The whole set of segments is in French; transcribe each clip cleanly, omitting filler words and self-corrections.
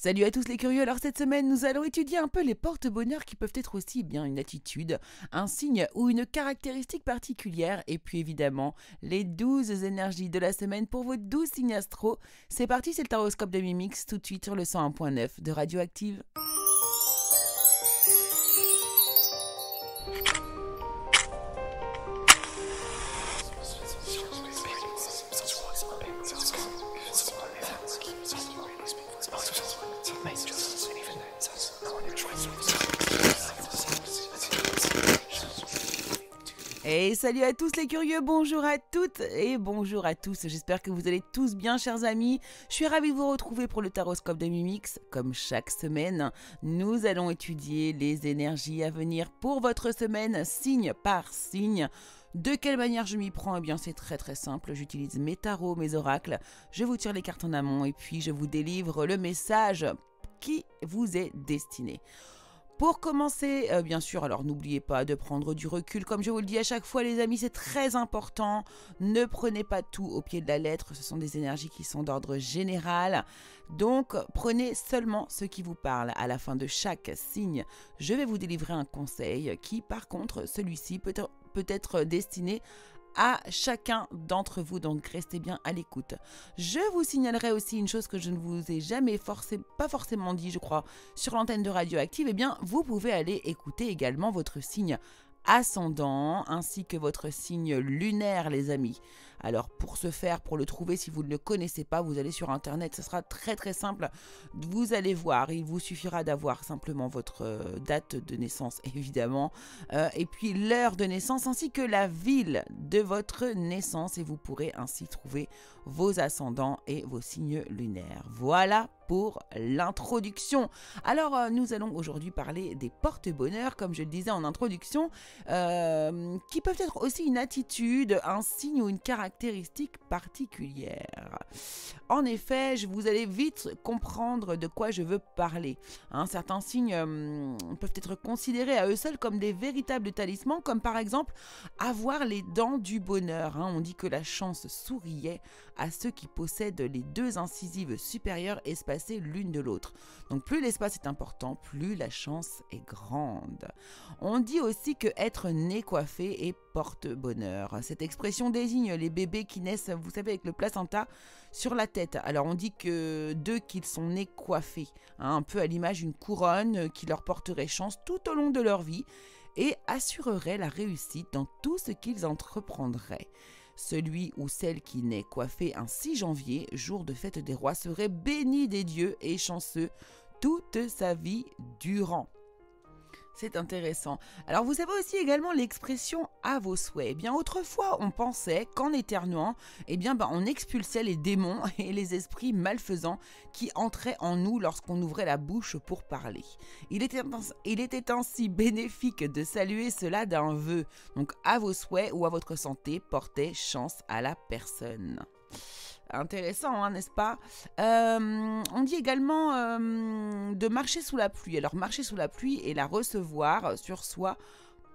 Salut à tous les curieux, alors cette semaine nous allons étudier un peu les porte-bonheur qui peuvent être aussi bien une attitude, un signe ou une caractéristique particulière et puis évidemment les 12 énergies de la semaine pour vos 12 signes astro. C'est parti, c'est le taroscope de Mimix tout de suite sur le 101.9 de Radioactive. Et salut à tous les curieux, bonjour à toutes et bonjour à tous, j'espère que vous allez tous bien chers amis. Je suis ravie de vous retrouver pour le taroscope de Mimix. Comme chaque semaine, nous allons étudier les énergies à venir pour votre semaine, signe par signe. De quelle manière je m'y prends? Eh bien c'est très simple, j'utilise mes tarots, mes oracles, je vous tire les cartes en amont et puis je vous délivre le message qui vous est destiné. Pour commencer, bien sûr, alors n'oubliez pas de prendre du recul. Comme je vous le dis à chaque fois, les amis, c'est très important. Ne prenez pas tout au pied de la lettre. Ce sont des énergies qui sont d'ordre général. Donc, prenez seulement ce qui vous parle. À la fin de chaque signe, je vais vous délivrer un conseil qui, par contre, celui-ci peut être destiné à chacun d'entre vous, donc restez bien à l'écoute. Je vous signalerai aussi une chose que je ne vous ai jamais pas forcément dit, je crois, sur l'antenne de Radioactive. Eh bien, vous pouvez aller écouter également votre signe ascendant ainsi que votre signe lunaire, les amis. Alors pour ce faire, pour le trouver, si vous ne le connaissez pas, vous allez sur internet, ce sera très simple. Vous allez voir, il vous suffira d'avoir simplement votre date de naissance évidemment, et puis l'heure de naissance ainsi que la ville de votre naissance et vous pourrez ainsi trouver vos ascendants et vos signes lunaires. Voilà pour l'introduction. Alors nous allons aujourd'hui parler des porte-bonheur, comme je le disais en introduction, qui peuvent être aussi une attitude, un signe ou une caractéristique particulière. En effet, vous allez vite comprendre de quoi je veux parler. Certains signes peuvent être considérés à eux seuls comme des véritables talismans, comme par exemple avoir les dents du bonheur. On dit que la chance souriait à ceux qui possèdent les deux incisives supérieures espacées l'une de l'autre. Donc plus l'espace est important, plus la chance est grande. On dit aussi que être né coiffé est porte-bonheur. Cette expression désigne les bébés qui naissent, vous savez, avec le placenta sur la tête. Alors on dit que d'eux qu'ils sont nés coiffés, un peu à l'image d'une couronne qui leur porterait chance tout au long de leur vie et assurerait la réussite dans tout ce qu'ils entreprendraient. Celui ou celle qui naît coiffé un 6 janvier, jour de fête des rois, serait béni des dieux et chanceux toute sa vie durant. C'est intéressant. Alors vous avez aussi également l'expression à vos souhaits. Eh bien autrefois on pensait qu'en éternuant, on expulsait les démons et les esprits malfaisants qui entraient en nous lorsqu'on ouvrait la bouche pour parler. Il était ainsi bénéfique de saluer cela d'un vœu. Donc à vos souhaits ou à votre santé, portez chance à la personne. Intéressant, n'est-ce pas? On dit également de marcher sous la pluie. Alors marcher sous la pluie et la recevoir sur soi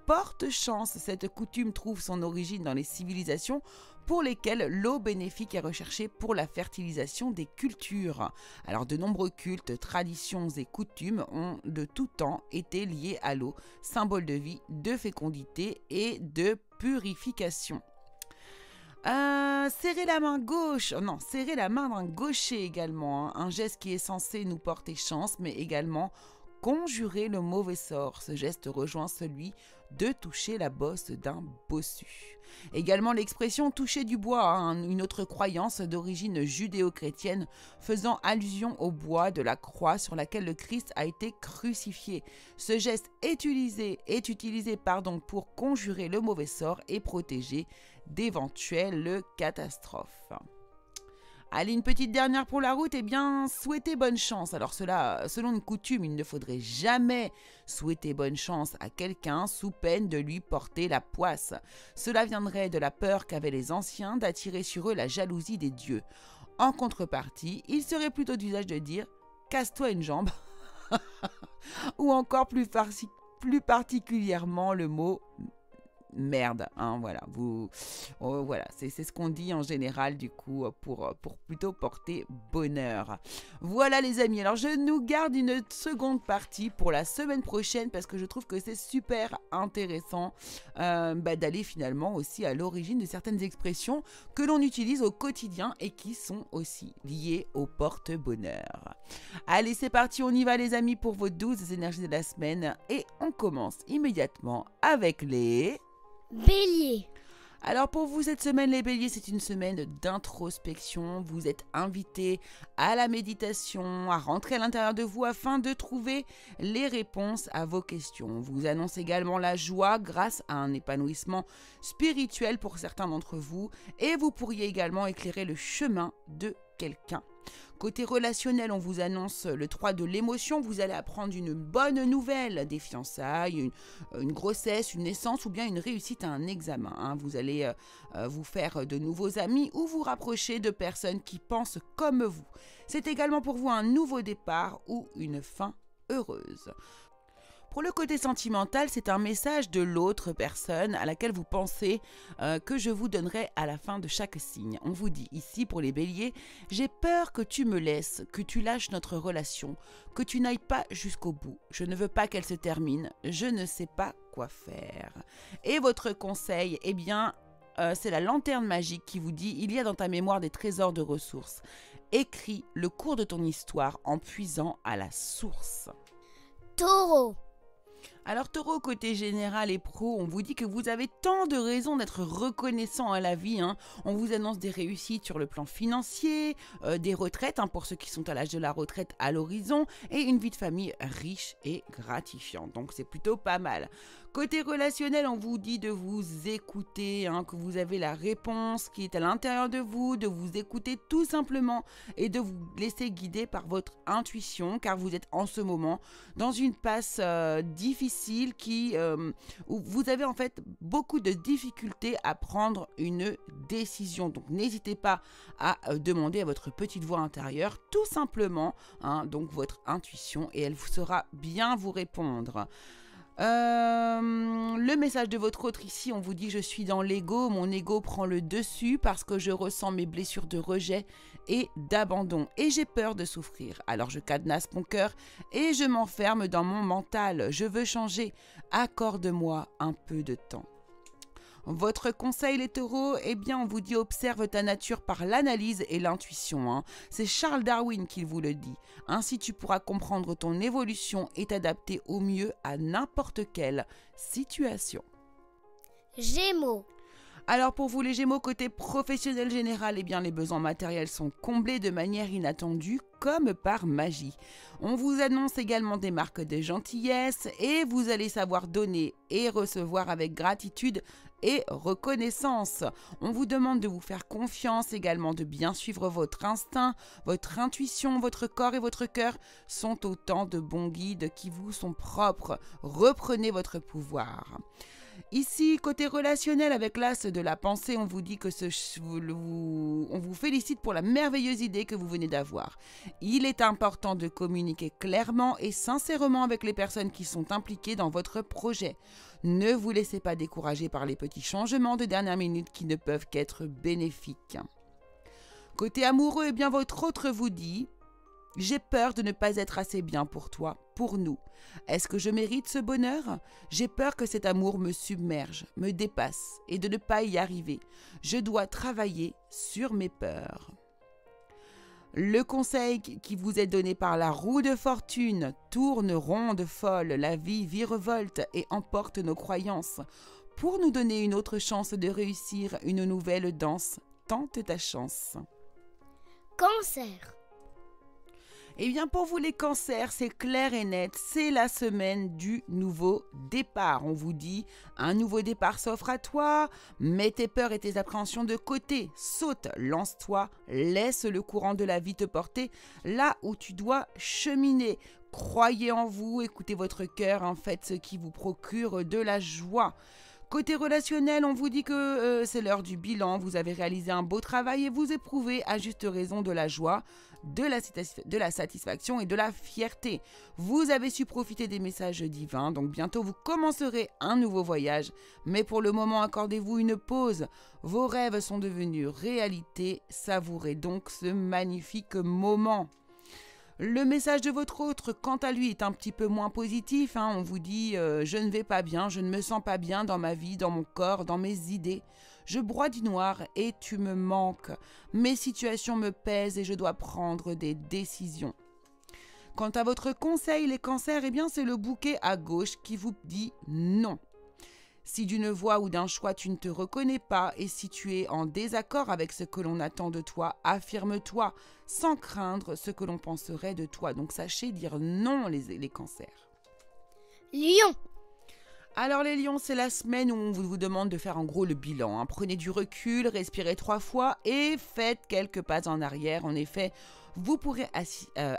porte chance. Cette coutume trouve son origine dans les civilisations pour lesquelles l'eau bénéfique est recherchée pour la fertilisation des cultures. Alors de nombreux cultes, traditions et coutumes ont de tout temps été liés à l'eau, symbole de vie, de fécondité et de purification. Serrer la main gauche, serrer la main d'un gaucher également, un geste qui est censé nous porter chance, mais également conjurer le mauvais sort. Ce geste rejoint celui de toucher la bosse d'un bossu. Également l'expression toucher du bois, une autre croyance d'origine judéo-chrétienne faisant allusion au bois de la croix sur laquelle le Christ a été crucifié. Ce geste est utilisé pour conjurer le mauvais sort et protéger d'éventuelles catastrophes. Allez, une petite dernière pour la route, souhaitez bonne chance. Alors cela, selon une coutume, il ne faudrait jamais souhaiter bonne chance à quelqu'un sous peine de lui porter la poisse. Cela viendrait de la peur qu'avaient les anciens d'attirer sur eux la jalousie des dieux. En contrepartie, il serait plutôt d'usage de dire « casse-toi une jambe » ou encore plus particulièrement le mot merde, hein, voilà. Voilà, c'est ce qu'on dit en général du coup pour plutôt porter bonheur. Voilà les amis, alors je nous garde une seconde partie pour la semaine prochaine parce que je trouve que c'est super intéressant d'aller finalement aussi à l'origine de certaines expressions que l'on utilise au quotidien et qui sont aussi liées au porte-bonheur. Allez, c'est parti, on y va les amis pour vos 12 énergies de la semaine et on commence immédiatement avec les... Bélier. Alors pour vous cette semaine les béliers, c'est une semaine d'introspection. Vous êtes invités à la méditation, à rentrer à l'intérieur de vous afin de trouver les réponses à vos questions. On vous annonce également la joie grâce à un épanouissement spirituel pour certains d'entre vous et vous pourriez également éclairer le chemin de quelqu'un. Côté relationnel, on vous annonce le 3 de l'émotion. Vous allez apprendre une bonne nouvelle, des fiançailles, une grossesse, une naissance ou bien une réussite à un examen. Hein. Vous allez vous faire de nouveaux amis ou vous rapprocher de personnes qui pensent comme vous. C'est également pour vous un nouveau départ ou une fin heureuse. Pour le côté sentimental, c'est un message de l'autre personne à laquelle vous pensez que je vous donnerai à la fin de chaque signe. On vous dit ici pour les béliers, j'ai peur que tu me laisses, que tu lâches notre relation, que tu n'ailles pas jusqu'au bout. Je ne veux pas qu'elle se termine, je ne sais pas quoi faire. Et votre conseil, eh bien, c'est la lanterne magique qui vous dit, il y a dans ta mémoire des trésors de ressources. Écris le cours de ton histoire en puisant à la source. Taureau. Alors Taureau, côté général et pro, on vous dit que vous avez tant de raisons d'être reconnaissant à la vie. Hein. On vous annonce des réussites sur le plan financier, des retraites pour ceux qui sont à l'âge de la retraite à l'horizon et une vie de famille riche et gratifiante. Donc c'est plutôt pas mal. Côté relationnel, on vous dit de vous écouter, que vous avez la réponse qui est à l'intérieur de vous, de vous écouter tout simplement et de vous laisser guider par votre intuition car vous êtes en ce moment dans une passe difficile où vous avez en fait beaucoup de difficultés à prendre une décision. Donc n'hésitez pas à demander à votre petite voix intérieure tout simplement donc votre intuition et elle saura bien vous répondre. Le message de votre autre ici, on vous dit je suis dans l'ego, mon ego prend le dessus parce que je ressens mes blessures de rejet et d'abandon et j'ai peur de souffrir. Alors je cadenasse mon cœur et je m'enferme dans mon mental. Je veux changer, accorde-moi un peu de temps. Votre conseil les taureaux, eh bien on vous dit observe ta nature par l'analyse et l'intuition. C'est Charles Darwin qui vous le dit. Ainsi tu pourras comprendre ton évolution et t'adapter au mieux à n'importe quelle situation. Gémeaux. Alors pour vous les Gémeaux, côté professionnel général, eh bien les besoins matériels sont comblés de manière inattendue comme par magie. On vous annonce également des marques de gentillesse et vous allez savoir donner et recevoir avec gratitude et reconnaissance. On vous demande de vous faire confiance, également de bien suivre votre instinct, votre intuition, votre corps et votre cœur sont autant de bons guides qui vous sont propres. Reprenez votre pouvoir. Ici, côté relationnel avec l'as de la pensée, on vous dit que on vous félicite pour la merveilleuse idée que vous venez d'avoir. Il est important de communiquer clairement et sincèrement avec les personnes qui sont impliquées dans votre projet. Ne vous laissez pas décourager par les petits changements de dernière minute qui ne peuvent qu'être bénéfiques. Côté amoureux, eh bien votre autre vous dit « J'ai peur de ne pas être assez bien pour toi, pour nous. Est-ce que je mérite ce bonheur? J'ai peur que cet amour me submerge, me dépasse et de ne pas y arriver. Je dois travailler sur mes peurs. » Le conseil qui vous est donné par la roue de fortune tourne ronde folle, la vie virevolte et emporte nos croyances. Pour nous donner une autre chance de réussir une nouvelle danse, tente ta chance. Cancer. Eh bien pour vous les cancers, c'est clair et net, c'est la semaine du nouveau départ. On vous dit, un nouveau départ s'offre à toi, mets tes peurs et tes appréhensions de côté, saute, lance-toi, laisse le courant de la vie te porter là où tu dois cheminer. Croyez en vous, écoutez votre cœur, faites ce qui vous procure de la joie. Côté relationnel, on vous dit que c'est l'heure du bilan, vous avez réalisé un beau travail et vous éprouvez à juste raison de la joie. de la satisfaction et de la fierté. Vous avez su profiter des messages divins, donc bientôt vous commencerez un nouveau voyage, mais pour le moment accordez-vous une pause. Vos rêves sont devenus réalité, savourez donc ce magnifique moment. Le message de votre autre, quant à lui, est un petit peu moins positif. On vous dit je ne vais pas bien, je ne me sens pas bien dans ma vie, dans mon corps, dans mes idées. Je broie du noir et tu me manques. Mes situations me pèsent et je dois prendre des décisions. Quant à votre conseil, les cancers, c'est le bouquet à gauche qui vous dit non. Si d'une voix ou d'un choix tu ne te reconnais pas et si tu es en désaccord avec ce que l'on attend de toi, affirme-toi sans craindre ce que l'on penserait de toi. Donc sachez dire non les cancers. Lion. Alors les lions, c'est la semaine où on vous demande de faire en gros le bilan. Prenez du recul, respirez 3 fois et faites quelques pas en arrière. En effet, vous pourrez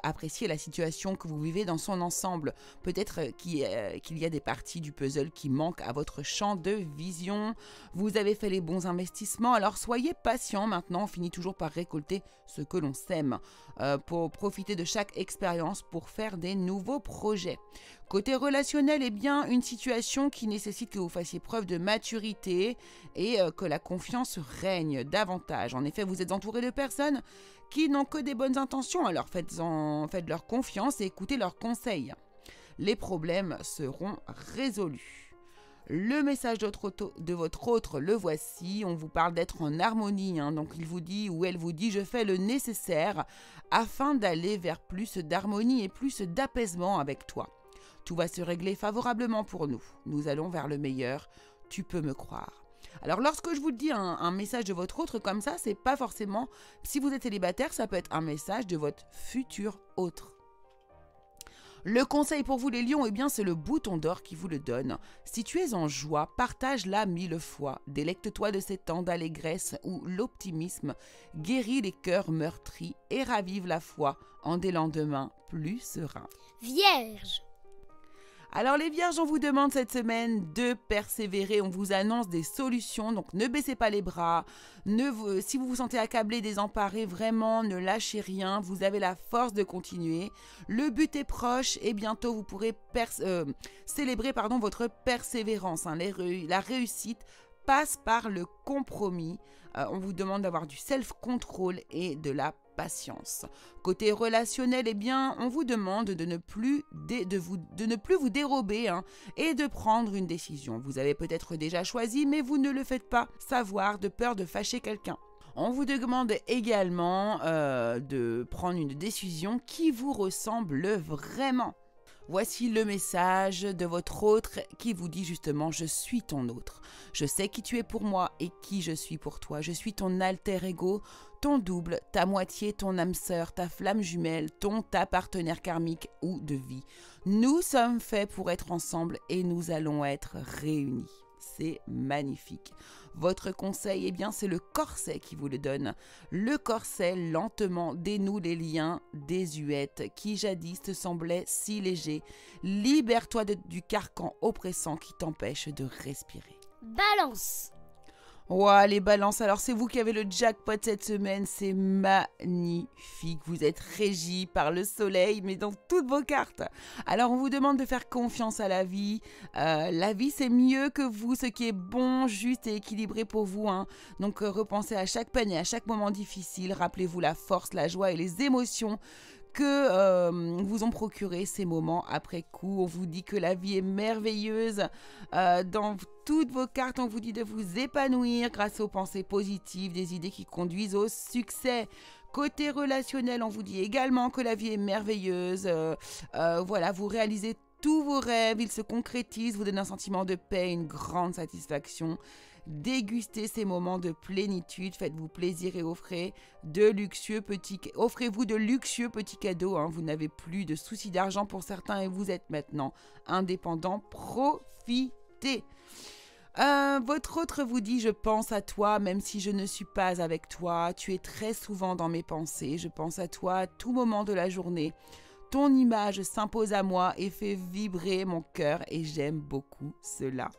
apprécier la situation que vous vivez dans son ensemble. Peut-être qu'il y a des parties du puzzle qui manquent à votre champ de vision. Vous avez fait les bons investissements, alors soyez patient maintenant. On finit toujours par récolter ce que l'on sème. Pour profiter de chaque expérience pour faire des nouveaux projets. Côté relationnel, une situation qui nécessite que vous fassiez preuve de maturité et que la confiance règne davantage. En effet, vous êtes entouré de personnes qui n'ont que des bonnes intentions, alors faites-leur confiance et écoutez leurs conseils. Les problèmes seront résolus. Le message de votre autre, le voici. On vous parle d'être en harmonie. Donc il vous dit ou elle vous dit « Je fais le nécessaire afin d'aller vers plus d'harmonie et plus d'apaisement avec toi. Tout va se régler favorablement pour nous. Nous allons vers le meilleur. Tu peux me croire. » Alors lorsque je vous dis un message de votre autre comme ça, c'est pas forcément, si vous êtes célibataire, ça peut être un message de votre futur autre. Le conseil pour vous les lions, c'est le bouton d'or qui vous le donne. Si tu es en joie, partage-la 1000 fois. Délecte-toi de ces temps d'allégresse où l'optimisme guérit les cœurs meurtris et ravive la foi en des lendemains plus sereins. Vierge. Alors les vierges, on vous demande cette semaine de persévérer, on vous annonce des solutions, donc ne baissez pas les bras, si vous vous sentez accablé, désemparé, vraiment ne lâchez rien, vous avez la force de continuer. Le but est proche et bientôt vous pourrez célébrer votre persévérance. La réussite passe par le compromis. On vous demande d'avoir du self-control et de la patience. Côté relationnel, on vous demande de ne plus vous dérober et de prendre une décision. Vous avez peut-être déjà choisi, mais vous ne le faites pas savoir de peur de fâcher quelqu'un. On vous demande également de prendre une décision qui vous ressemble vraiment. Voici le message de votre autre qui vous dit justement « Je suis ton autre. Je sais qui tu es pour moi et qui je suis pour toi. Je suis ton alter ego, ton double, ta moitié, ton âme sœur, ta flamme jumelle, ta partenaire karmique ou de vie. Nous sommes faits pour être ensemble et nous allons être réunis. » C'est magnifique. Votre conseil, c'est le corset qui vous le donne. Le corset lentement dénoue les liens désuètes qui jadis te semblaient si légers. Libère-toi du carcan oppressant qui t'empêche de respirer. Balance. Ouah, les balances, alors c'est vous qui avez le jackpot cette semaine, c'est magnifique. Vous êtes régis par le soleil, mais dans toutes vos cartes. Alors on vous demande de faire confiance à la vie. La vie c'est mieux que vous, ce qui est bon, juste et équilibré pour vous. Donc repensez à chaque peine et à chaque moment difficile. Rappelez-vous la force, la joie et les émotions que vous ont procuré ces moments après coup. On vous dit que la vie est merveilleuse. Dans toutes vos cartes, on vous dit de vous épanouir grâce aux pensées positives, des idées qui conduisent au succès. Côté relationnel, on vous dit également que la vie est merveilleuse. Vous réalisez tous vos rêves, ils se concrétisent, vous donnent un sentiment de paix, une grande satisfaction. Dégustez ces moments de plénitude, faites-vous plaisir et offrez-vous de luxueux petits cadeaux. Vous n'avez plus de soucis d'argent pour certains et vous êtes maintenant indépendant. Profitez. Votre autre vous dit « Je pense à toi même si je ne suis pas avec toi. Tu es très souvent dans mes pensées. Je pense à toi à tout moment de la journée. ton image s'impose à moi et fait vibrer mon cœur et j'aime beaucoup cela.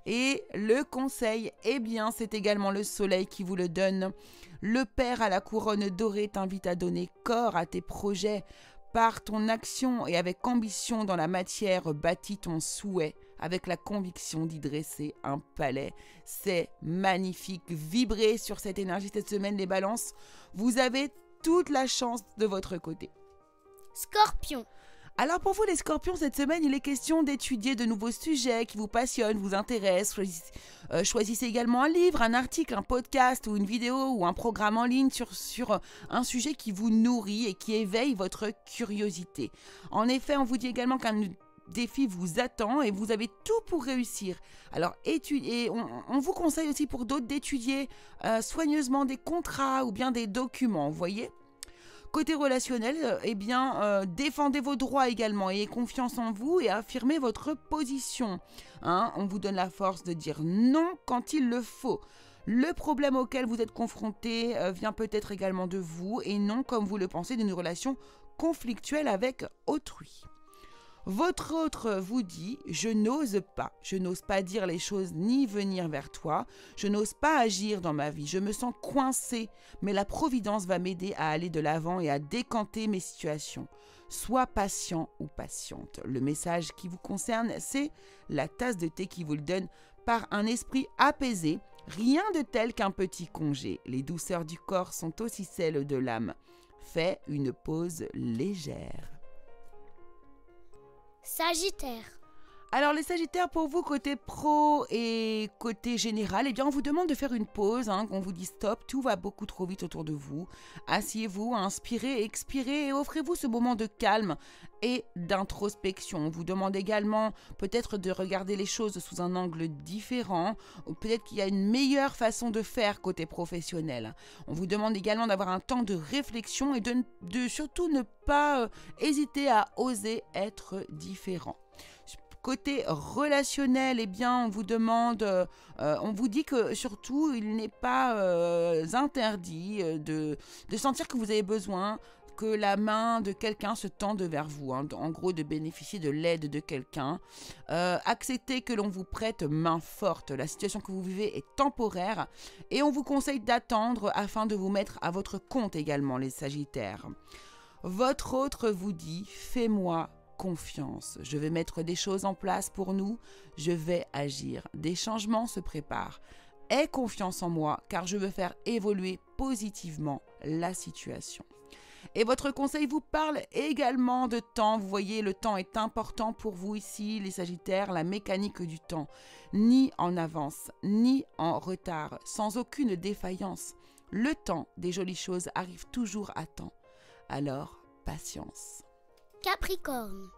Et le conseil, eh bien, c'est également le soleil qui vous le donne. Le Père à la couronne dorée t'invite à donner corps à tes projets. Par ton action et avec ambition dans la matière, bâtis ton souhait avec la conviction d'y dresser un palais. C'est magnifique. Vibrez sur cette énergie cette semaine, les balances. Vous avez toute la chance de votre côté. Scorpion. Alors pour vous les scorpions, cette semaine, il est question d'étudier de nouveaux sujets qui vous passionnent, vous intéressent. Choisissez également un livre, un article, un podcast ou une vidéo ou un programme en ligne sur un sujet qui vous nourrit et qui éveille votre curiosité. En effet, on vous dit également qu'un défi vous attend et vous avez tout pour réussir. Alors étudiez, on vous conseille aussi pour d'autres d'étudier soigneusement des contrats ou bien des documents, vous voyez ? Côté relationnel, défendez vos droits également, ayez confiance en vous et affirmez votre position. On vous donne la force de dire non quand il le faut. Le problème auquel vous êtes confronté vient peut-être également de vous et non, comme vous le pensez, d'une relation conflictuelle avec autrui. Votre autre vous dit « Je n'ose pas dire les choses ni venir vers toi, je n'ose pas agir dans ma vie, je me sens coincé, mais la providence va m'aider à aller de l'avant et à décanter mes situations. Sois patient ou patiente. » Le message qui vous concerne, c'est la tasse de thé qui vous le donne par un esprit apaisé, rien de tel qu'un petit congé. Les douceurs du corps sont aussi celles de l'âme. Fais une pause légère. Sagittaire. Alors les Sagittaires, pour vous, côté pro et côté général, eh bien on vous demande de faire une pause, qu'on vous dit stop, tout va beaucoup trop vite autour de vous. Asseyez-vous, inspirez, expirez et offrez-vous ce moment de calme et d'introspection. On vous demande également peut-être de regarder les choses sous un angle différent, ou peut-être qu'il y a une meilleure façon de faire côté professionnel. On vous demande également d'avoir un temps de réflexion et de surtout ne pas hésiter à oser être différent. Côté relationnel, eh bien, on vous demande, on vous dit que surtout, il n'est pas interdit de sentir que vous avez besoin que la main de quelqu'un se tende vers vous, en gros de bénéficier de l'aide de quelqu'un. Acceptez que l'on vous prête main forte. La situation que vous vivez est temporaire et on vous conseille d'attendre afin de vous mettre à votre compte également, les Sagittaires. Votre autre vous dit « Fais-moi confiance. Je vais mettre des choses en place pour nous. Je vais agir. Des changements se préparent. Aie confiance en moi car je veux faire évoluer positivement la situation. » Et votre conseil vous parle également de temps. Vous voyez, le temps est important pour vous ici, les Sagittaires, la mécanique du temps. Ni en avance, ni en retard, sans aucune défaillance. Le temps des jolies choses arrive toujours à temps. Alors, patience. Capricorne.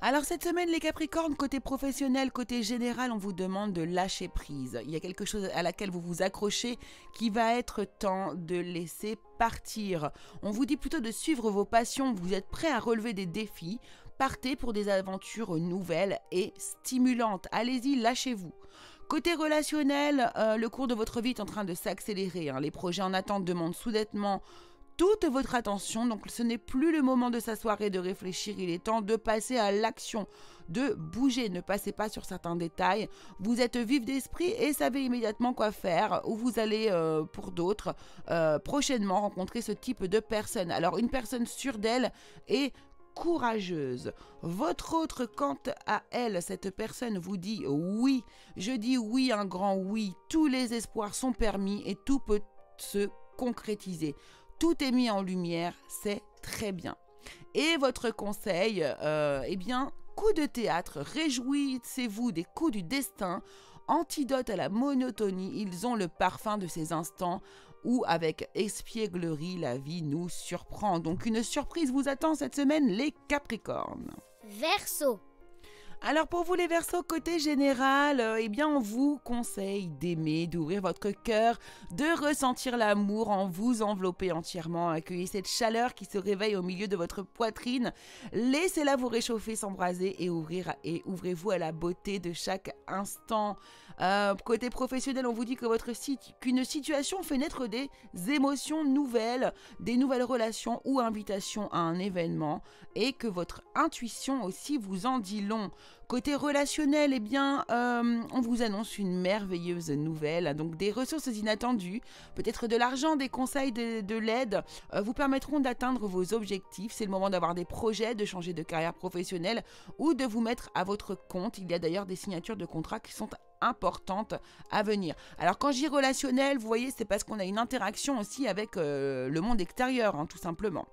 Alors cette semaine, les Capricornes, côté professionnel, côté général, on vous demande de lâcher prise. Il y a quelque chose à laquelle vous vous accrochez qui va être temps de laisser partir. On vous dit plutôt de suivre vos passions, vous êtes prêts à relever des défis. Partez pour des aventures nouvelles et stimulantes. Allez-y, lâchez-vous. Côté relationnel, le cours de votre vie est en train de s'accélérer. Les projets en attente demandent soudainement toute votre attention, donc ce n'est plus le moment de s'asseoir et de réfléchir, il est temps de passer à l'action, de bouger, ne passez pas sur certains détails, vous êtes vif d'esprit et savez immédiatement quoi faire, ou vous allez pour d'autres prochainement rencontrer ce type de personne. Alors une personne sûre d'elle et courageuse. Votre autre, quant à elle, cette personne vous dit oui, je dis oui, un grand oui, tous les espoirs sont permis et tout peut se concrétiser. Tout est mis en lumière, c'est très bien. Et votre conseil, coup de théâtre, réjouissez-vous des coups du destin, antidote à la monotonie, ils ont le parfum de ces instants où avec espièglerie la vie nous surprend. Donc une surprise vous attend cette semaine, les Capricornes. Verseau. Alors pour vous les Verseaux, côté général, on vous conseille d'aimer, d'ouvrir votre cœur, de ressentir l'amour en vous envelopper entièrement, accueillez cette chaleur qui se réveille au milieu de votre poitrine, laissez-la vous réchauffer, s'embraser et ouvrez-vous à la beauté de chaque instant. Côté professionnel, on vous dit que qu'une situation fait naître des émotions nouvelles, des nouvelles relations ou invitations à un événement et que votre intuition aussi vous en dit long. Côté relationnel, on vous annonce une merveilleuse nouvelle, donc des ressources inattendues, peut-être de l'argent, des conseils, de l'aide, vous permettront d'atteindre vos objectifs. C'est le moment d'avoir des projets, de changer de carrière professionnelle ou de vous mettre à votre compte. Il y a d'ailleurs des signatures de contrats qui sont importantes à venir. Alors quand je dis relationnel, vous voyez, c'est parce qu'on a une interaction aussi avec le monde extérieur, tout simplement.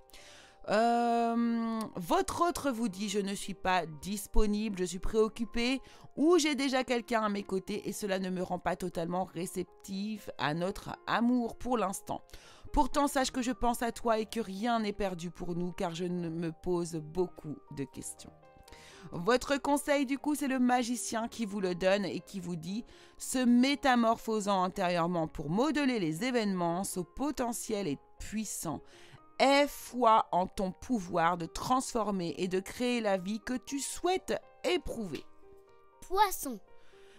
Votre autre vous dit je ne suis pas disponible, je suis préoccupée ou j'ai déjà quelqu'un à mes côtés et cela ne me rend pas totalement réceptif à notre amour pour l'instant. Pourtant sache que je pense à toi et que rien n'est perdu pour nous car je me pose beaucoup de questions. Votre conseil du coup c'est le magicien qui vous le donne et qui vous dit se métamorphosant intérieurement pour modeler les événements, ce potentiel est puissant. Aie foi en ton pouvoir de transformer et de créer la vie que tu souhaites éprouver. Poisson.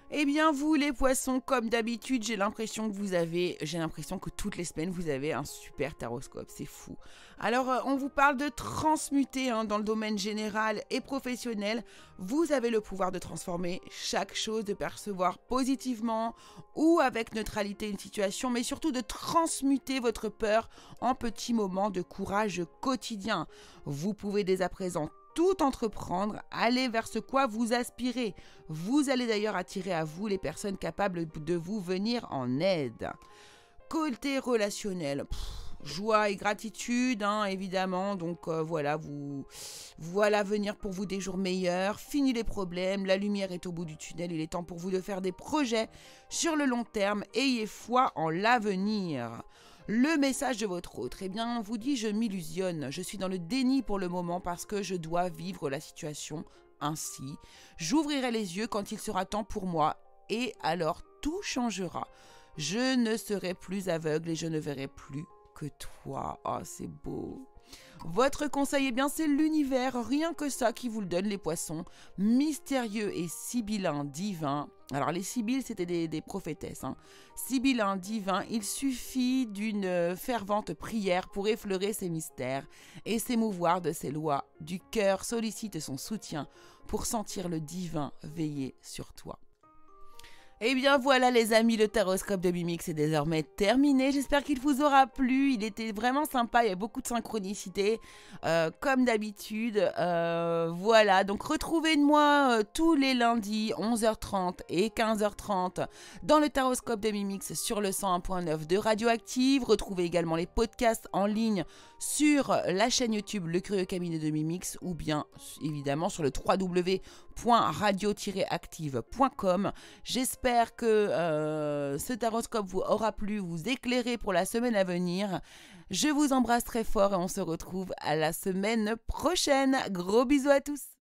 Eh bien vous les poissons, comme d'habitude, j'ai l'impression que toutes les semaines vous avez un super taroscope, c'est fou. Alors on vous parle de transmuter dans le domaine général et professionnel. Vous avez le pouvoir de transformer chaque chose, de percevoir positivement ou avec neutralité une situation, mais surtout de transmuter votre peur en petits moments de courage quotidien. Vous pouvez dès à présent tout entreprendre, aller vers ce quoi vous aspirez. Vous allez d'ailleurs attirer à vous les personnes capables de vous venir en aide. Côté relationnel, joie et gratitude, évidemment. Donc voilà venir pour vous des jours meilleurs. Fini les problèmes, la lumière est au bout du tunnel. Il est temps pour vous de faire des projets sur le long terme. Ayez foi en l'avenir. Le message de votre autre, on vous dit je m'illusionne, je suis dans le déni pour le moment parce que je dois vivre la situation ainsi. J'ouvrirai les yeux quand il sera temps pour moi et alors tout changera. Je ne serai plus aveugle et je ne verrai plus que toi. Oh, c'est beau. Votre conseil, c'est l'univers, rien que ça qui vous le donne les poissons, mystérieux et sibyllin divin. Alors les sibylles c'était des prophétesses, sibyllin divin, il suffit d'une fervente prière pour effleurer ces mystères et s'émouvoir de ces lois. Du cœur sollicite son soutien pour sentir le divin veiller sur toi. Et voilà les amis, le taroscope de Mimix est désormais terminé. J'espère qu'il vous aura plu. Il était vraiment sympa, il y a beaucoup de synchronicité, comme d'habitude. Voilà, donc retrouvez-moi tous les lundis 11h30 et 15h30 dans le taroscope de Mimix sur le 101.9 de Radioactive. Retrouvez également les podcasts en ligne sur la chaîne YouTube Le Curieux Cabinet de Mimix ou bien évidemment sur le www.radio-active.com. J'espère que ce taroscope vous aura plu, vous éclairer pour la semaine à venir. Je vous embrasse très fort et on se retrouve à la semaine prochaine. Gros bisous à tous.